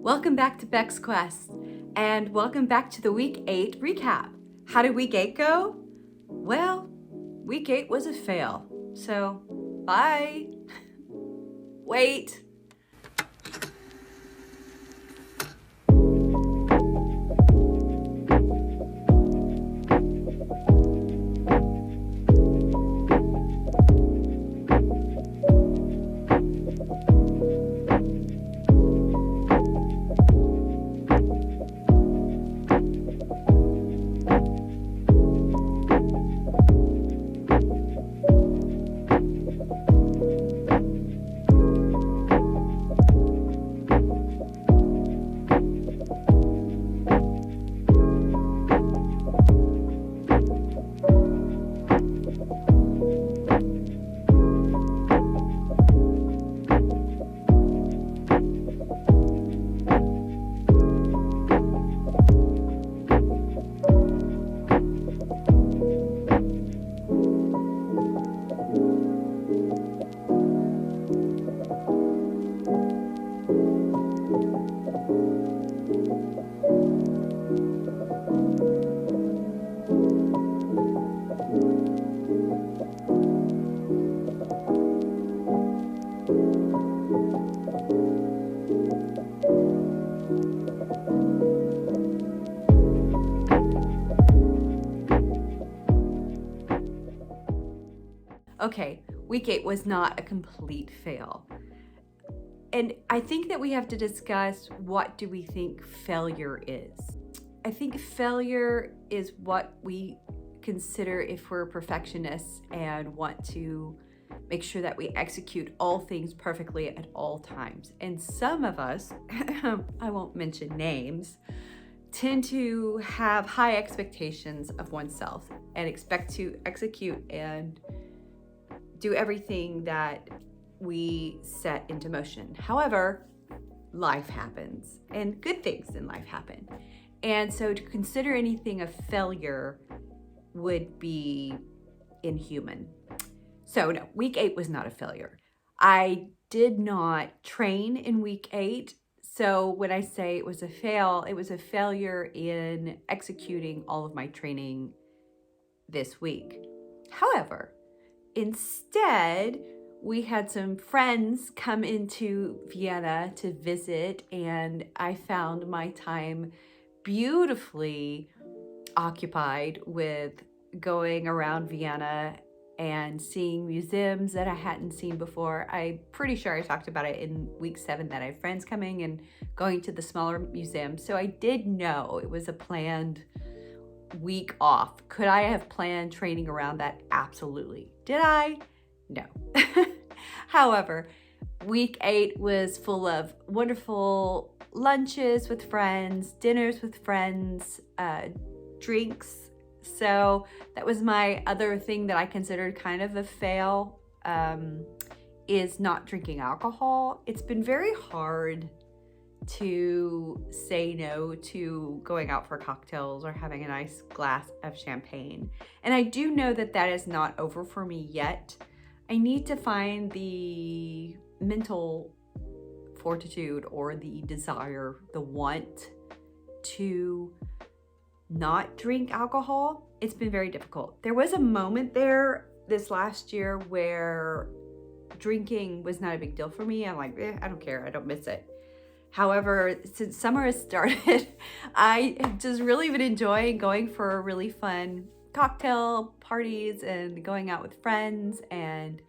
Welcome back to Beck's Quest, and welcome back to the Week 8 recap. How did Week 8 go? Well, Week 8 was a fail, so bye. Wait. Okay, Week 8 was not a complete fail. And I think that we have to discuss, what do we think failure is? I think failure is what we consider if we're perfectionists and want to make sure that we execute all things perfectly at all times. And some of us, I won't mention names, tend to have high expectations of oneself and expect to execute and do everything that we set into motion. However, life happens and good things in life happen. And so to consider anything a failure would be inhuman. So no, Week 8 was not a failure. I did not train in Week 8. So when I say it was a fail, it was a failure in executing all of my training this week. However, instead, we had some friends come into Vienna to visit, and I found my time beautifully occupied with going around Vienna and seeing museums that I hadn't seen before. I'm pretty sure I talked about it in Week 7 that I have friends coming and going to the smaller museums. So I did know it was a planned week off. Could I have planned training around that? Absolutely. Did I? No. However, Week 8 was full of wonderful lunches with friends, dinners with friends, drinks. So that was my other thing that I considered kind of a fail, is not drinking alcohol. It's been very hard to say no to going out for cocktails or having a nice glass of champagne. And I do know that that is not over for me yet. I need to find the mental fortitude or the desire, the want to not drink alcohol. It's been very difficult. There was a moment there this last year where drinking was not a big deal for me. I'm like, I don't care. I don't miss it. However, since summer has started, I have just really been enjoying going for really fun cocktail parties and going out with friends and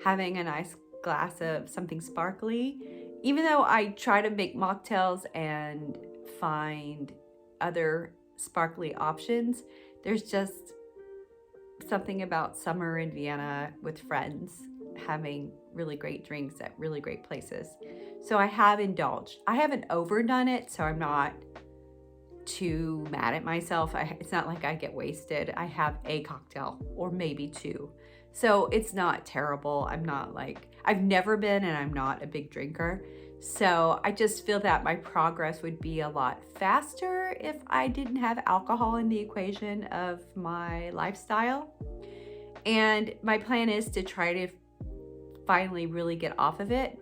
having a nice glass of something sparkly. Even though I try to make mocktails and find other sparkly options, there's just something about summer in Vienna with friends having really great drinks at really great places. So I have indulged. I haven't overdone it, so I'm not too mad at myself. It's not like I get wasted. I have a cocktail or maybe two. So it's not terrible. I've never been, and I'm not a big drinker. So I just feel that my progress would be a lot faster if I didn't have alcohol in the equation of my lifestyle. And my plan is to try to finally really get off of it.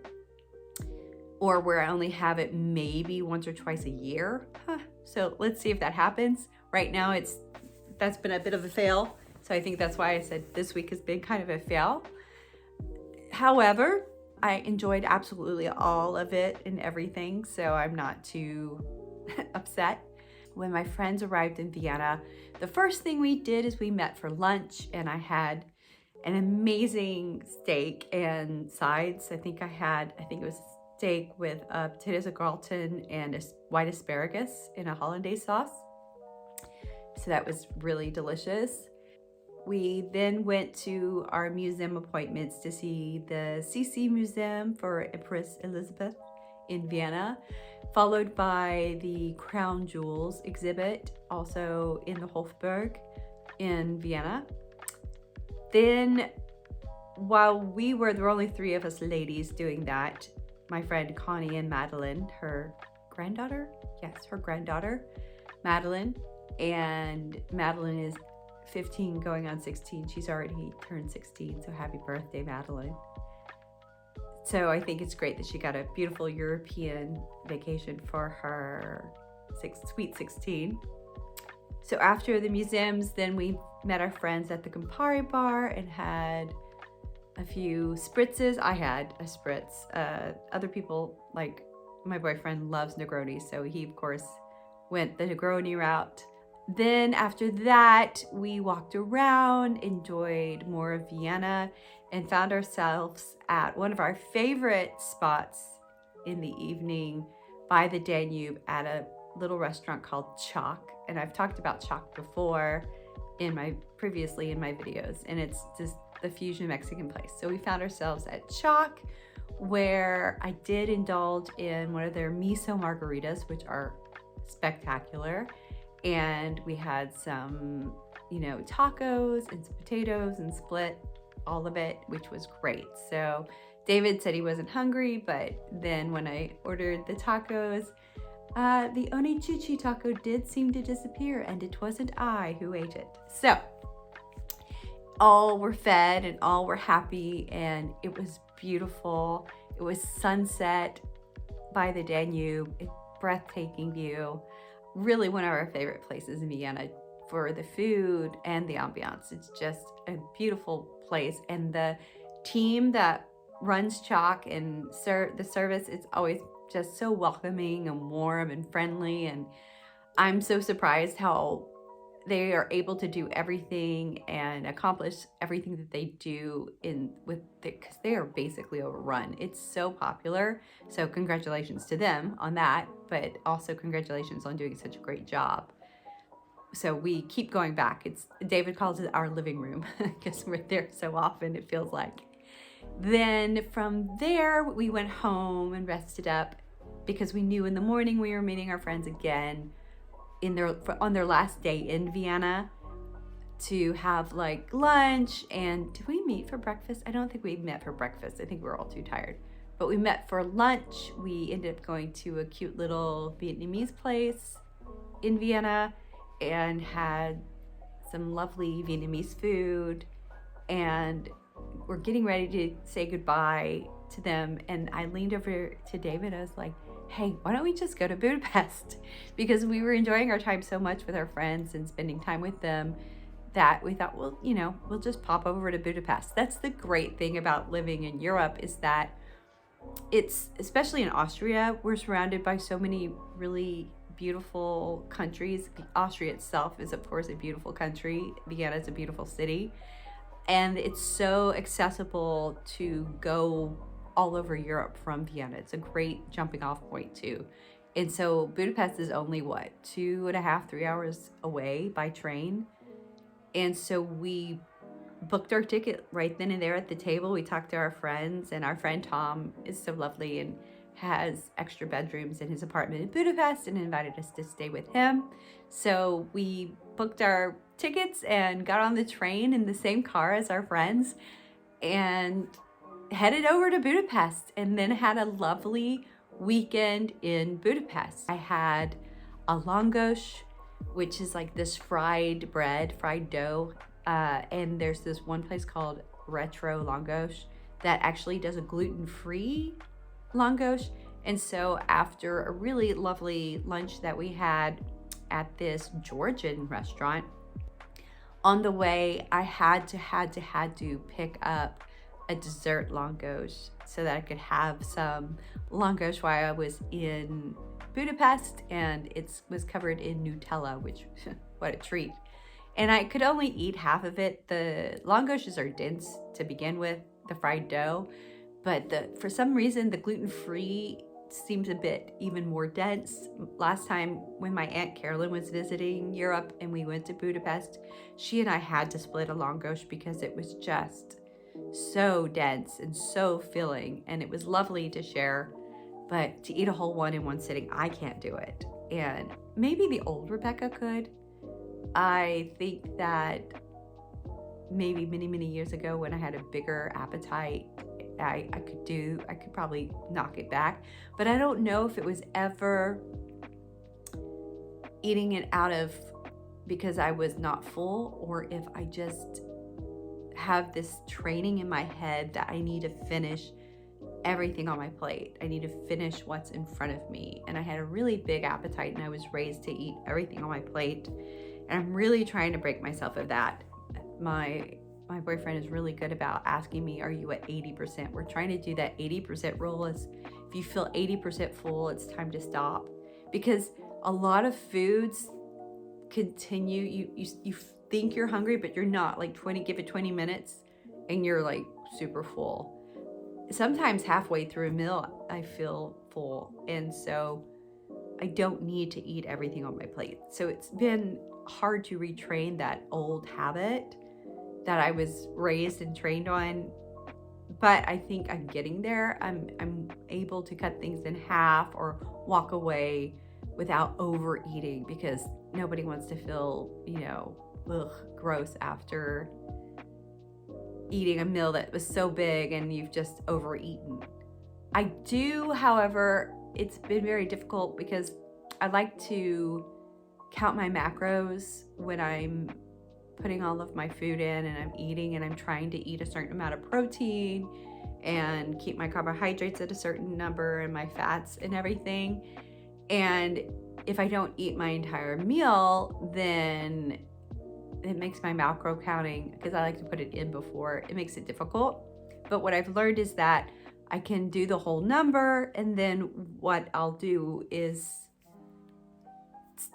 or where I only have it maybe once or twice a year. So let's see if that happens. Right now that's been a bit of a fail. So I think that's why I said this week has been kind of a fail. However, I enjoyed absolutely all of it and everything, so I'm not too upset. When my friends arrived in Vienna, the first thing we did is we met for lunch, and I had an amazing steak and sides. I think it was steak with potatoes au gratin and white asparagus in a hollandaise sauce. So that was really delicious. We then went to our museum appointments to see the CC Museum for Empress Elizabeth in Vienna, followed by the Crown Jewels exhibit, also in the Hofburg in Vienna. Then, while there were only 3 of us ladies doing that, my friend Connie and Madeline, her granddaughter, Madeline, and Madeline is 15 going on 16. She's already turned 16, so happy birthday, Madeline. So I think it's great that she got a beautiful European vacation for her sweet 16. So after the museums, then we met our friends at the Campari bar and had a few spritzes. I had a spritz. Other people, like my boyfriend, loves Negroni, so he of course went the Negroni route. Then after that, we walked around, enjoyed more of Vienna, and found ourselves at one of our favorite spots in the evening by the Danube at a little restaurant called Chalk. And I've talked about Chalk before previously in my videos, and it's just the fusion Mexican place. So we found ourselves at Chalk, where I did indulge in one of their miso margaritas, which are spectacular. And we had some, tacos and some potatoes and split all of it, which was great. So David said he wasn't hungry, but then when I ordered the tacos, the onichuchi taco did seem to disappear, and it wasn't I who ate it. So all were fed and all were happy, and it was beautiful. It was sunset by the Danube, a breathtaking view. Really one of our favorite places in Vienna for the food and the ambiance. It's just a beautiful place, and the team that runs Chalk and the service, it's always just so welcoming and warm and friendly, and I'm so surprised how they are able to do everything and accomplish everything that they do because they are basically overrun. It's so popular. So congratulations to them on that, but also congratulations on doing such a great job. So we keep going back. David calls it our living room because we're there so often, it feels like. Then from there, we went home and rested up because we knew in the morning we were meeting our friends again on their last day in Vienna to have like lunch. And did we meet for breakfast? I don't think we met for breakfast. I think we were all too tired. But we met for lunch. We ended up going to a cute little Vietnamese place in Vienna and had some lovely Vietnamese food. And we're getting ready to say goodbye to them. And I leaned over to David. I was like, hey, why don't we just go to Budapest? Because we were enjoying our time so much with our friends and spending time with them that we thought, well, we'll just pop over to Budapest. That's the great thing about living in Europe, is that it's, especially in Austria, we're surrounded by so many really beautiful countries. Austria itself is, of course, a beautiful country. Vienna is a beautiful city. And it's so accessible to go all over Europe from Vienna. It's a great jumping off point too. And so Budapest is only 2.5, 3 hours away by train. And so we booked our ticket right then and there at the table. We talked to our friends, and our friend Tom is so lovely and has extra bedrooms in his apartment in Budapest and invited us to stay with him. So we booked our tickets and got on the train in the same car as our friends and headed over to Budapest, and then had a lovely weekend in Budapest. I had a langos, which is like this fried dough. And there's this one place called Retro Langos that actually does a gluten-free langos, And so after a really lovely lunch that we had at this Georgian restaurant, on the way, I had to pick up a dessert langos so that I could have some langos while I was in Budapest, and it was covered in Nutella, which what a treat. And I could only eat half of it. The langoshes are dense to begin with, the fried dough, but for some reason the gluten-free seems a bit even more dense. Last time when my Aunt Carolyn was visiting Europe and we went to Budapest, she and I had to split a langosh because it was just so dense and so filling, and it was lovely to share, but to eat a whole one in one sitting, I can't do it. And maybe the old Rebecca could. I think that maybe many years ago when I had a bigger appetite, I could probably knock it back, but I don't know if it was ever eating it out of because I was not full, or if I just have this training in my head that I need to finish everything on my plate. I need to finish what's in front of me. And I had a really big appetite, and I was raised to eat everything on my plate. And I'm really trying to break myself of that. My boyfriend is really good about asking me, are you at 80%? We're trying to do that 80% rule. Is if you feel 80% full, it's time to stop. Because a lot of foods continue, you think you're hungry, but you're not. Like give it 20 minutes and you're like super full. Sometimes halfway through a meal, I feel full. And so I don't need to eat everything on my plate. So it's been hard to retrain that old habit that I was raised and trained on, but I think I'm getting there. I'm able to cut things in half or walk away without overeating, because nobody wants to feel, gross after eating a meal that was so big and you've just overeaten. I do, however, it's been very difficult because I like to count my macros when I'm putting all of my food in and I'm eating, and I'm trying to eat a certain amount of protein and keep my carbohydrates at a certain number and my fats and everything. And if I don't eat my entire meal, then it makes my macro counting, because I like to put it in before, it makes it difficult. But what I've learned is that I can do the whole number, and then what I'll do is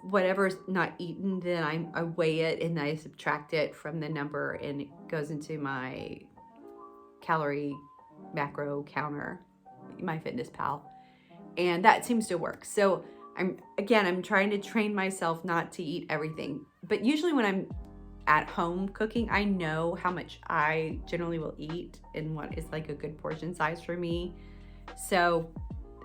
whatever's not eaten, then I weigh it and I subtract it from the number, and it goes into my calorie macro counter, my Fitness Pal, and that seems to work. So I'm trying to train myself not to eat everything, but usually when I'm at home cooking, I know how much I generally will eat and what is like a good portion size for me. So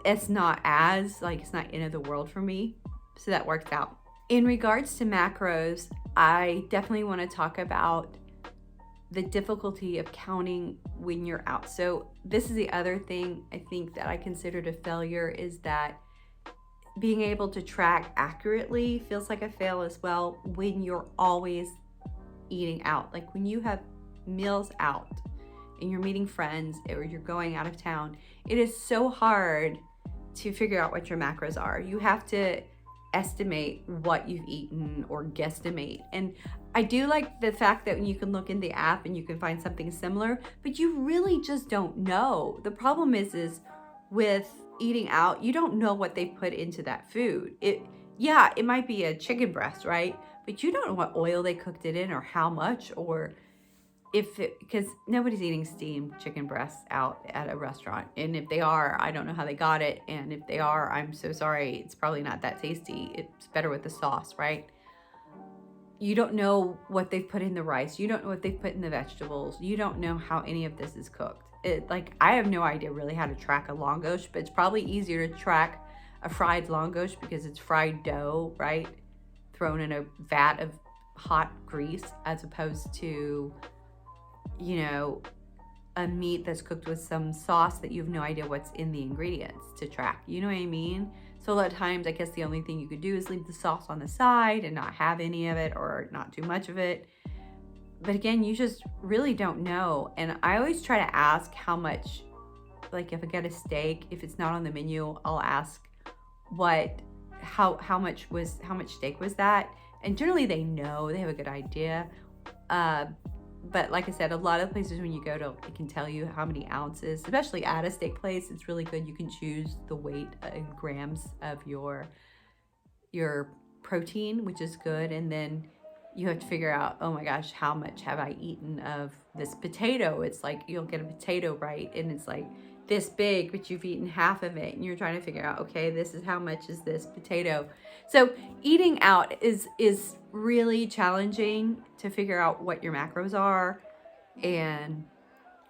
it's not it's not end of the world for me. So that works out. In regards to macros, I definitely want to talk about the difficulty of counting when you're out. So this is the other thing I think that I considered a failure, is that being able to track accurately feels like a fail as well when you're always eating out. Like when you have meals out and you're meeting friends or you're going out of town, it is so hard to figure out what your macros are. You have to estimate what you've eaten or guesstimate. And I do like the fact that you can look in the app and you can find something similar, but you really just don't know. The problem is with eating out, you don't know what they put into that food. It might be a chicken breast, right? But you don't know what oil they cooked it in or how much, or because nobody's eating steamed chicken breasts out at a restaurant. And if they are, I don't know how they got it. And if they are, I'm so sorry. It's probably not that tasty. It's better with the sauce, right? You don't know what they've put in the rice. You don't know what they've put in the vegetables. You don't know how any of this is cooked. I have no idea really how to track a langosh, but it's probably easier to track a fried langosh because it's fried dough, right? Thrown in a vat of hot grease, as opposed to, a meat that's cooked with some sauce that you have no idea what's in the ingredients to track. You know what I mean? So a lot of times, I guess the only thing you could do is leave the sauce on the side and not have any of it, or not too much of it. But again, you just really don't know. And I always try to ask how much like if I get a steak, if it's not on the menu, I'll ask how much steak was that? And generally they know, they have a good idea. But like I said, a lot of places when you go to, it can tell you how many ounces, especially at a steak place. It's really good. You can choose the weight in grams of your protein, which is good. And then you have to figure out, oh my gosh, how much have I eaten of this potato? It's like you'll get a potato, right? And it's like this big, but you've eaten half of it, and you're trying to figure out, okay, this is how much is this potato. So eating out is really challenging to figure out what your macros are and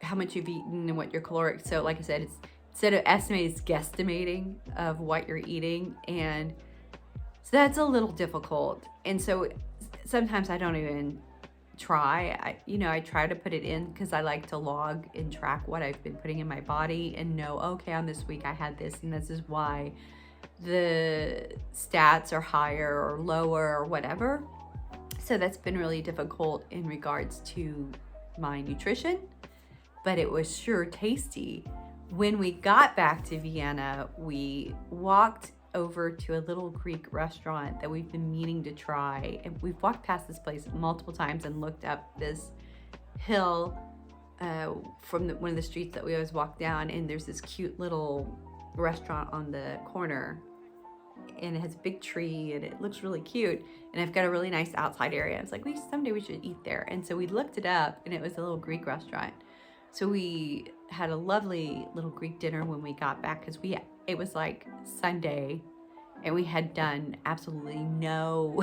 how much you've eaten and what your caloric. So like I said, it's instead of estimating, it's guesstimating of what you're eating. And so that's a little difficult. And so sometimes I don't even try. I try to put it in because I like to log and track what I've been putting in my body and know, okay, on this week I had this, and this is why the stats are higher or lower or whatever. So that's been really difficult in regards to my nutrition, but it was sure tasty. When we got back to Vienna, we walked over to a little Greek restaurant that we've been meaning to try. And we've walked past this place multiple times and looked up this hill from one of the streets that we always walk down. And there's this cute little restaurant on the corner. And it has a big tree and it looks really cute. And I've got a really nice outside area. I was like, someday we should eat there. And so we looked it up and it was a little Greek restaurant. So we had a lovely little Greek dinner when we got back because it was like Sunday and we had done absolutely no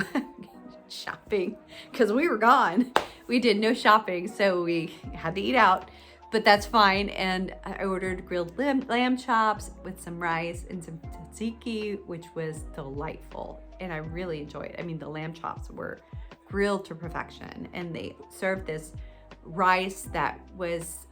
shopping because we were gone. We did no shopping, so we had to eat out, but that's fine. And I ordered grilled lamb chops with some rice and some tzatziki, which was delightful. And I really enjoyed it. I mean, the lamb chops were grilled to perfection, and they served this rice that was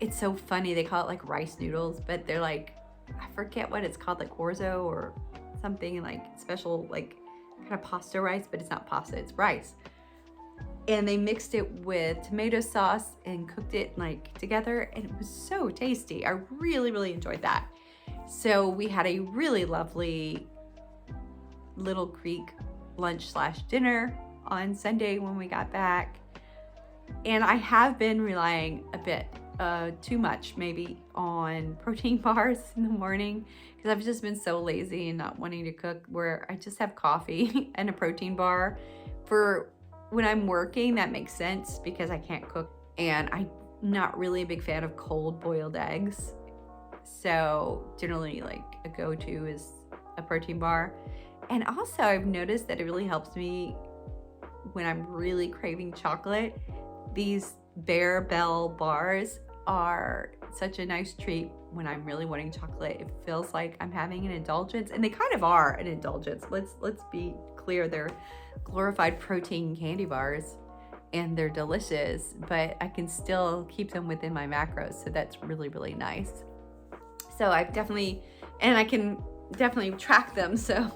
it's so funny, they call it like rice noodles, but they're like, I forget what it's called, like orzo or something, like special like kind of pasta rice, but it's not pasta, it's rice. And they mixed it with tomato sauce and cooked it like together, and it was so tasty. I really, really enjoyed that. So we had a really lovely little Greek lunch/dinner on Sunday when we got back. And I have been relying a bit too much maybe on protein bars in the morning because I've just been so lazy and not wanting to cook, where I just have coffee and a protein bar. For when I'm working, that makes sense because I can't cook, and I'm not really a big fan of cold boiled eggs. So generally like a go-to is a protein bar. And also I've noticed that it really helps me when I'm really craving chocolate. These Bear Bell bars are such a nice treat when I'm really wanting chocolate. It feels like I'm having an indulgence, and they kind of are an indulgence. Let's be clear, they're glorified protein candy bars and they're delicious, but I can still keep them within my macros, so that's really, really nice. So I can definitely track them, so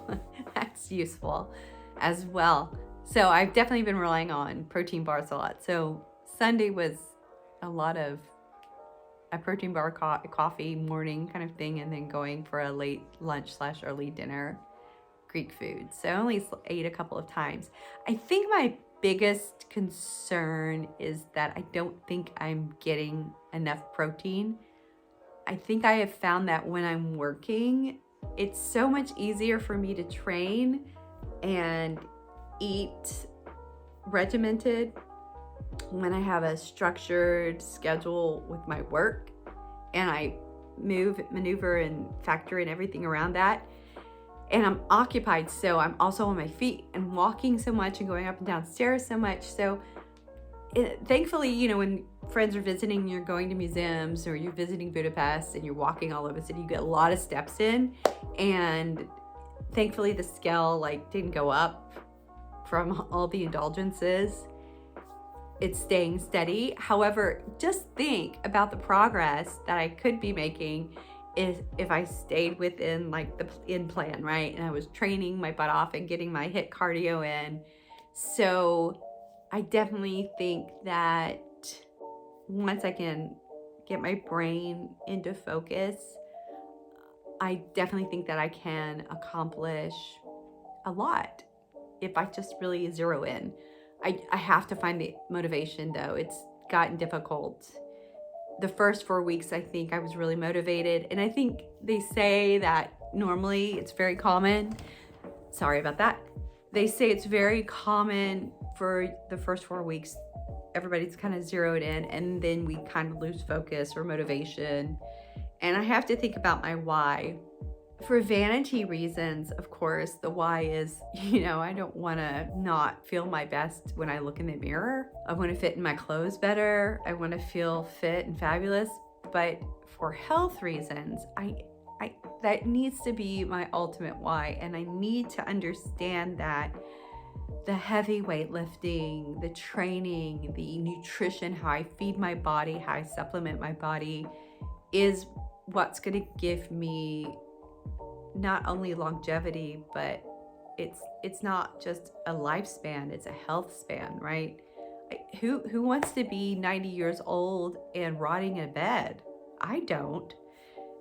that's useful as well. So I've definitely been relying on protein bars a lot. So Sunday was a lot of a protein bar coffee morning kind of thing, and then going for a late lunch/early dinner Greek food. So I only ate a couple of times. I think my biggest concern is that I don't think I'm getting enough protein. I think I have found that when I'm working, it's so much easier for me to train and eat regimented when I have a structured schedule with my work, and I maneuver and factor in everything around that, and I'm occupied, so I'm also on my feet and walking so much and going up and down stairs so much. So thankfully, when friends are visiting, you're going to museums or you're visiting Budapest and you're walking all over the city, you get a lot of steps in, and thankfully the scale didn't go up from all the indulgences. It's staying steady. However, just think about the progress that I could be making if I stayed within the in plan, right? And I was training my butt off and getting my HIIT cardio in. So I definitely think that once I can get my brain into focus, I definitely think that I can accomplish a lot if I just really zero in. I have to find the motivation though. It's gotten difficult. The first 4 weeks, I think I was really motivated. And I think they say that normally it's very common. Sorry about that. They say it's very common for the first 4 weeks. Everybody's kind of zeroed in, and then we kind of lose focus or motivation. And I have to think about my why. For vanity reasons, of course, the why is, I don't want to not feel my best when I look in the mirror. I want to fit in my clothes better. I want to feel fit and fabulous. But for health reasons, I that needs to be my ultimate why. And I need to understand that the heavy weightlifting, the training, the nutrition, how I feed my body, how I supplement my body is what's going to give me not only longevity, but it's not just a lifespan, it's a health span, right? Who wants to be 90 years old and rotting in a bed? I don't.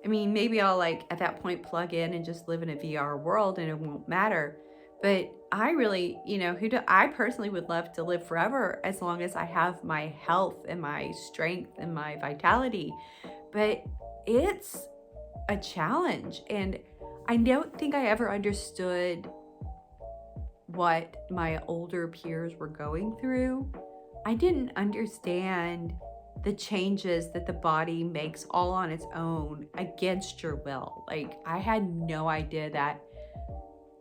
I mean, maybe I'll at that point plug in and just live in a VR world and it won't matter. But I really, I personally would love to live forever as long as I have my health and my strength and my vitality. But it's a challenge, and I don't think I ever understood what my older peers were going through. I didn't understand the changes that the body makes all on its own against your will. I had no idea that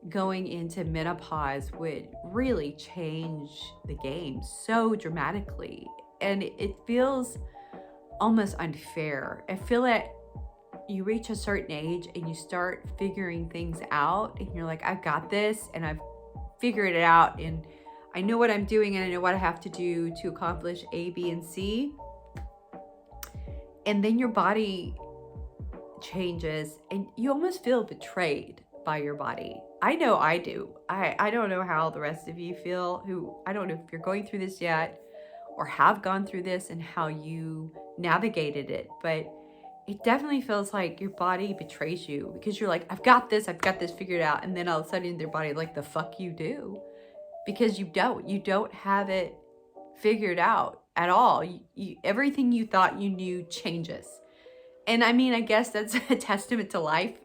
going into menopause would really change the game so dramatically. And it feels almost unfair. I feel that you reach a certain age and you start figuring things out and you're like, I've got this and I've figured it out and I know what I'm doing and I know what I have to do to accomplish A, B, and C. And then your body changes and you almost feel betrayed by your body. I know I do. I don't know how the rest of you feel, I don't know if you're going through this yet or have gone through this and how you navigated it, but it definitely feels like your body betrays you because you're like, I've got this figured out. And then all of a sudden their body the fuck you do, because you don't have it figured out at all. Everything you thought you knew changes. And I mean, I guess that's a testament to life.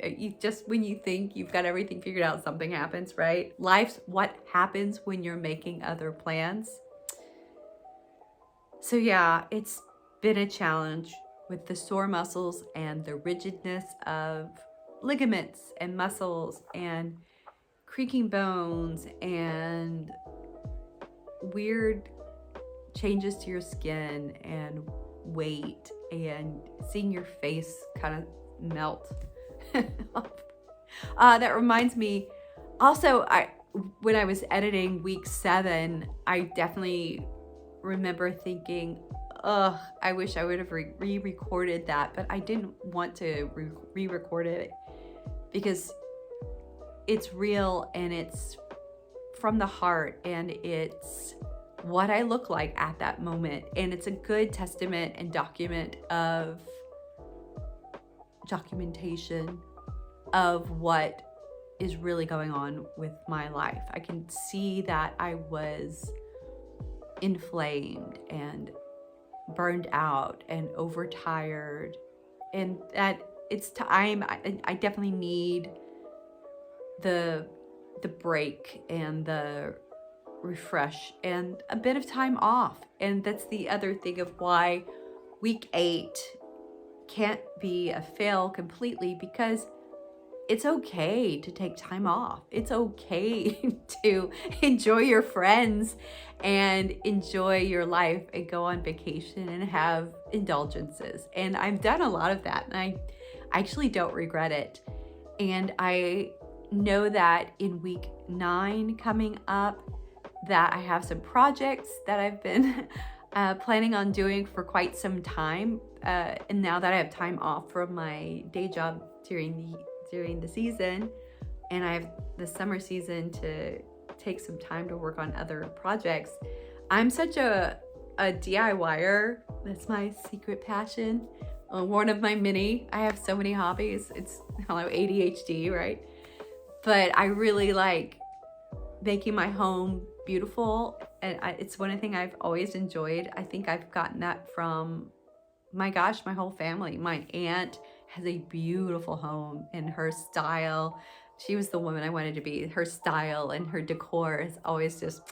When you think you've got everything figured out, something happens, right? Life's what happens when you're making other plans. So yeah, it's been a challenge with the sore muscles and the rigidness of ligaments and muscles and creaking bones and weird changes to your skin and weight and seeing your face kind of melt. That reminds me, also, when I was editing week 7, I definitely remember thinking, I wish I would have re-recorded that, but I didn't want to re-record it because it's real and it's from the heart and it's what I look like at that moment. And it's a good testament and documentation of what is really going on with my life. I can see that I was inflamed and burned out and overtired, and that it's time. I definitely need the break and the refresh and a bit of time off. And that's the other thing of why week 8 can't be a fail completely, because it's okay to take time off. It's okay to enjoy your friends and enjoy your life and go on vacation and have indulgences. And I've done a lot of that and I actually don't regret it. And I know that in week 9 coming up that I have some projects that I've been planning on doing for quite some time. And now that I have time off from my day job during the season, and I have the summer season to take some time to work on other projects, I'm such a a DIYer. That's my secret passion. One of my many. I have so many hobbies. It's, I don't know, ADHD, right? But I really like making my home beautiful, and it's one thing I've always enjoyed. I think I've gotten that from, my gosh, my whole family. My aunt has a beautiful home, and her style, she was the woman I wanted to be. Her style and her decor is always just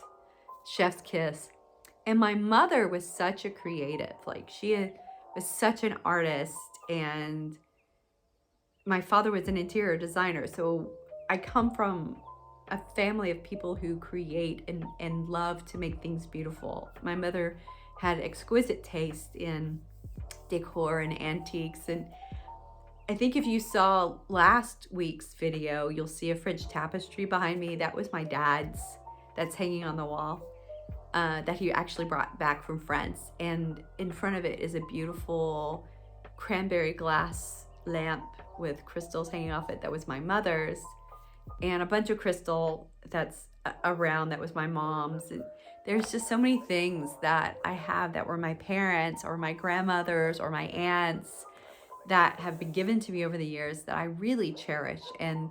chef's kiss. And my mother was such a creative. Like, she was such an artist, and my father was an interior designer. So I come from a family of people who create and love to make things beautiful. My mother had exquisite taste in decor and antiques. And I think if you saw last week's video, you'll see a fridge tapestry behind me. That was my dad's. That's hanging on the wall, that he actually brought back from France. And in front of it is a beautiful cranberry glass lamp with crystals hanging off it. That was my mother's. And a bunch of crystal that's around, that was my mom's. And there's just so many things that I have that were my parents or my grandmothers or my aunts that have been given to me over the years that I really cherish and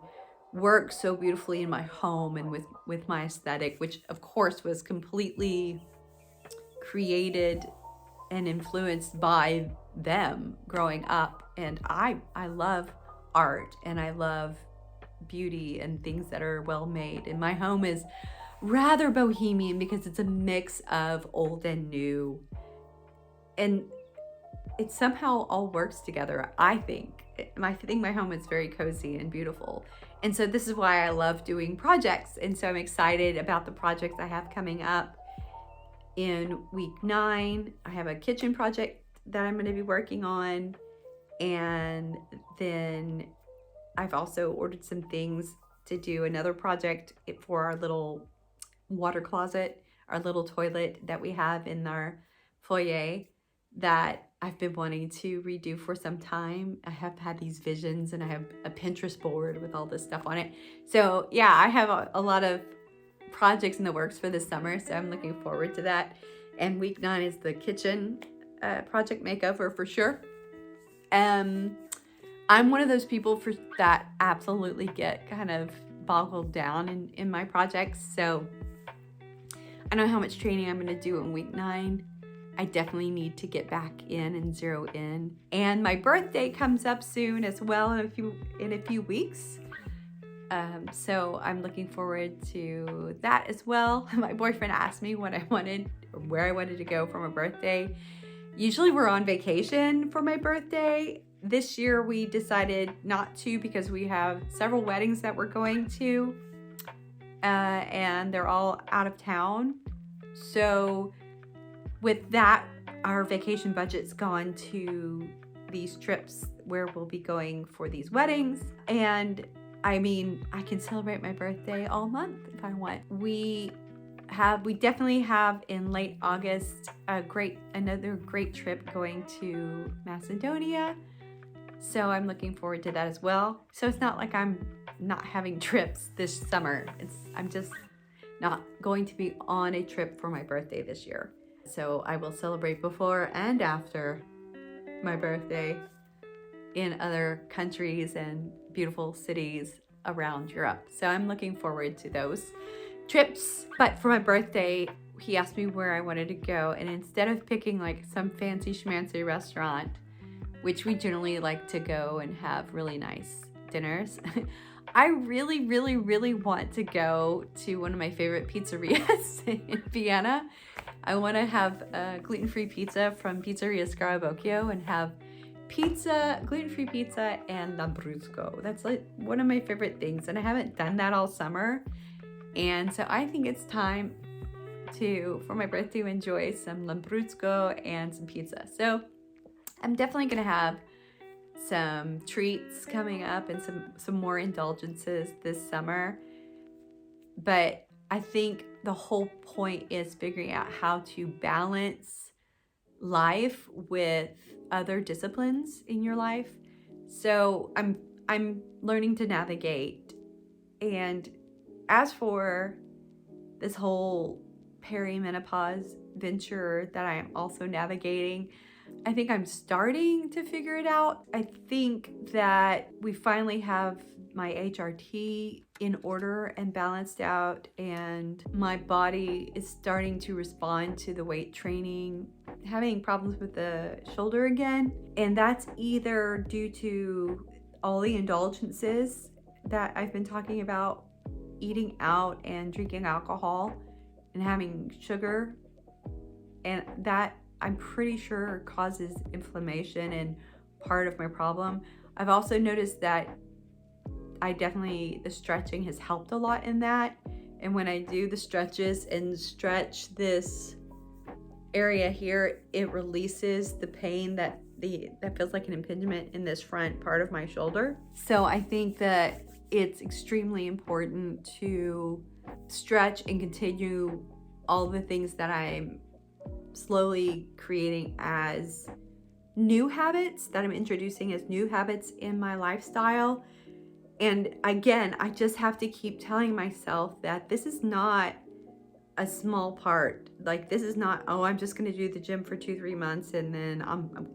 work so beautifully in my home and with my aesthetic, which of course was completely created and influenced by them growing up. And I love art, and I love beauty and things that are well made. And my home is rather bohemian because it's a mix of old and new, and it somehow all works together. I think my home is very cozy and beautiful. And so this is why I love doing projects. And so I'm excited about the projects I have coming up. In week 9, I have a kitchen project that I'm going to be working on, and then I've also ordered some things to do another project for our little water closet, our little toilet that we have in our foyer that I've been wanting to redo for some time. I have had these visions, and I have a Pinterest board with all this stuff on it. So yeah, I have a lot of projects in the works for this summer, so I'm looking forward to that. And week 9 is the kitchen project makeover for sure. I'm one of those people that absolutely get kind of boggled down in my projects. So I know how much training I'm going to do in week 9. I definitely need to get back in and zero in. And my birthday comes up soon as well, in a few weeks. So I'm looking forward to that as well. My boyfriend asked me what I wanted, or where I wanted to go for my birthday. Usually we're on vacation for my birthday. This year we decided not to because we have several weddings that we're going to, and they're all out of town. So with that, our vacation budget's gone to these trips where we'll be going for these weddings. And I mean, I can celebrate my birthday all month if I want. We definitely have in late August another great trip going to Macedonia. So I'm looking forward to that as well. So it's not like I'm not having trips this summer. I'm just not going to be on a trip for my birthday this year. So I will celebrate before and after my birthday in other countries and beautiful cities around Europe. So I'm looking forward to those trips. But for my birthday, he asked me where I wanted to go. And instead of picking like some fancy schmancy restaurant, which we generally like to go and have really nice dinners, I really, really, really want to go to one of my favorite pizzerias in Vienna. I want to have a gluten-free pizza from Pizzeria Scarabocchio and have gluten-free pizza and lambrusco. That's like one of my favorite things, and I haven't done that all summer. And so I think it's time for my birthday to enjoy some lambrusco and some pizza. So I'm definitely gonna have some treats coming up and some more indulgences this summer. But I think the whole point is figuring out how to balance life with other disciplines in your life. So I'm learning to navigate. And as for this whole peri-menopause, venture that I am also navigating. I think I'm starting to figure it out. I think that we finally have my HRT in order and balanced out, and my body is starting to respond to the weight training, having problems with the shoulder again. And that's either due to all the indulgences that I've been talking about, eating out and drinking alcohol and having sugar, and that I'm pretty sure causes inflammation and part of my problem. I've also noticed that the stretching has helped a lot in that. And when I do the stretches and stretch this area here, it releases the pain that feels like an impingement in this front part of my shoulder. So I think that it's extremely important to stretch and continue all the things that I'm slowly creating as new habits, that I'm introducing as new habits in my lifestyle. And again, I just have to keep telling myself that this is not a small part. Like, this is not, oh, I'm just going to do the gym for 2-3 months and then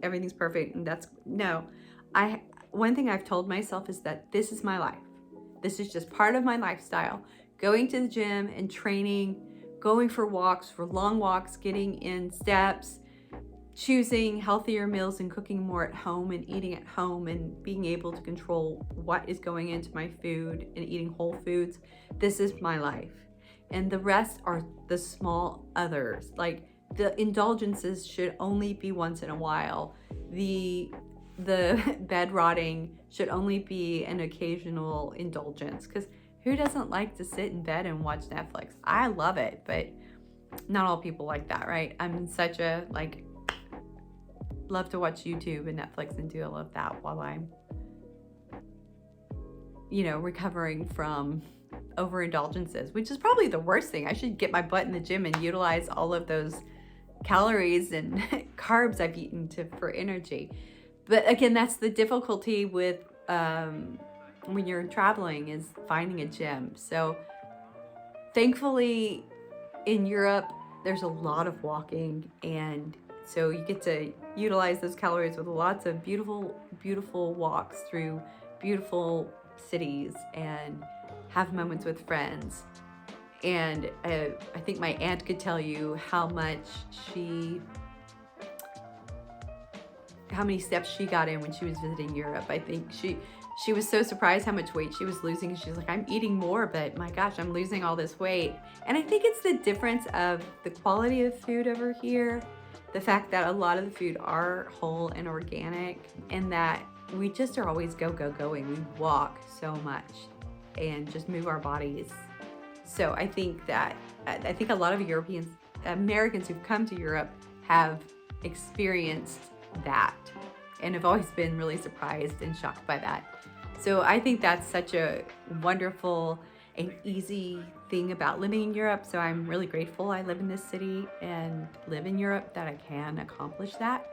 everything's perfect. And no. One thing I've told myself is that this is my life. This is just part of my lifestyle. Going to the gym and training, going for walks, for long walks, getting in steps, choosing healthier meals and cooking more at home and eating at home and being able to control what is going into my food and eating whole foods. This is my life. And the rest are the small others. Like, the indulgences should only be once in a while. The bed rotting should only be an occasional indulgence, because who doesn't like to sit in bed and watch Netflix? I love it, but not all people like that, right? I'm such a, love to watch YouTube and Netflix and do all of that while I'm, recovering from overindulgences, which is probably the worst thing. I should get my butt in the gym and utilize all of those calories and carbs I've eaten for energy. But again, that's the difficulty with when you're traveling, is finding a gym. So thankfully in Europe, there's a lot of walking, and so you get to utilize those calories with lots of beautiful, beautiful walks through beautiful cities and have moments with friends. And I think my aunt could tell you how many steps she got in when she was visiting Europe. I think she was so surprised how much weight she was losing. She's like, I'm eating more, but my gosh, I'm losing all this weight. And I think it's the difference of the quality of food over here, the fact that a lot of the food are whole and organic, and that we just are always going. We walk so much and just move our bodies. So I think a lot of Americans who've come to Europe have experienced that and have always been really surprised and shocked by that. So I think that's such a wonderful and easy thing about living in Europe. So I'm really grateful I live in this city and live in Europe, that I can accomplish that.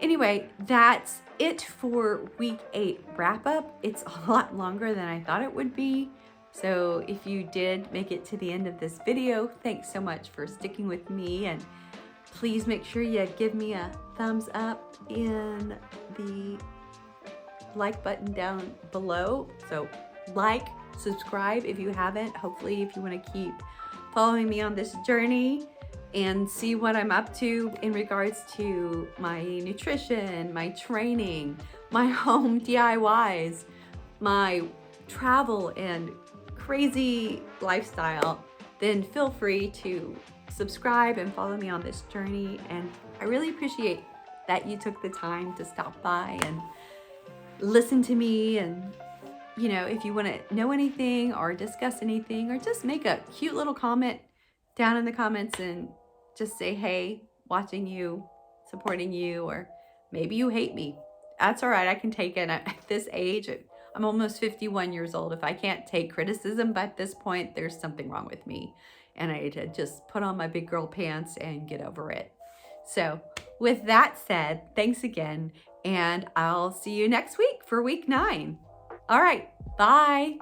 Anyway, that's it for week 8 wrap up. It's a lot longer than I thought it would be. So if you did make it to the end of this video, thanks so much for sticking with me, and please make sure you give me a thumbs up in the like button down below. So like, subscribe if you haven't. Hopefully, if you want to keep following me on this journey and see what I'm up to in regards to my nutrition, my training, my home DIYs, my travel and crazy lifestyle, then feel free to subscribe and follow me on this journey. And I really appreciate that you took the time to stop by and listen to me. And if you want to know anything or discuss anything, or just make a cute little comment down in the comments and just say, hey, watching you, supporting you, or maybe you hate me. That's all right. I can take it. At this age, I'm almost 51 years old. If I can't take criticism at this point, there's something wrong with me. And I need to just put on my big girl pants and get over it. So with that said, thanks again. And I'll see you next week for week 9. All right. Bye.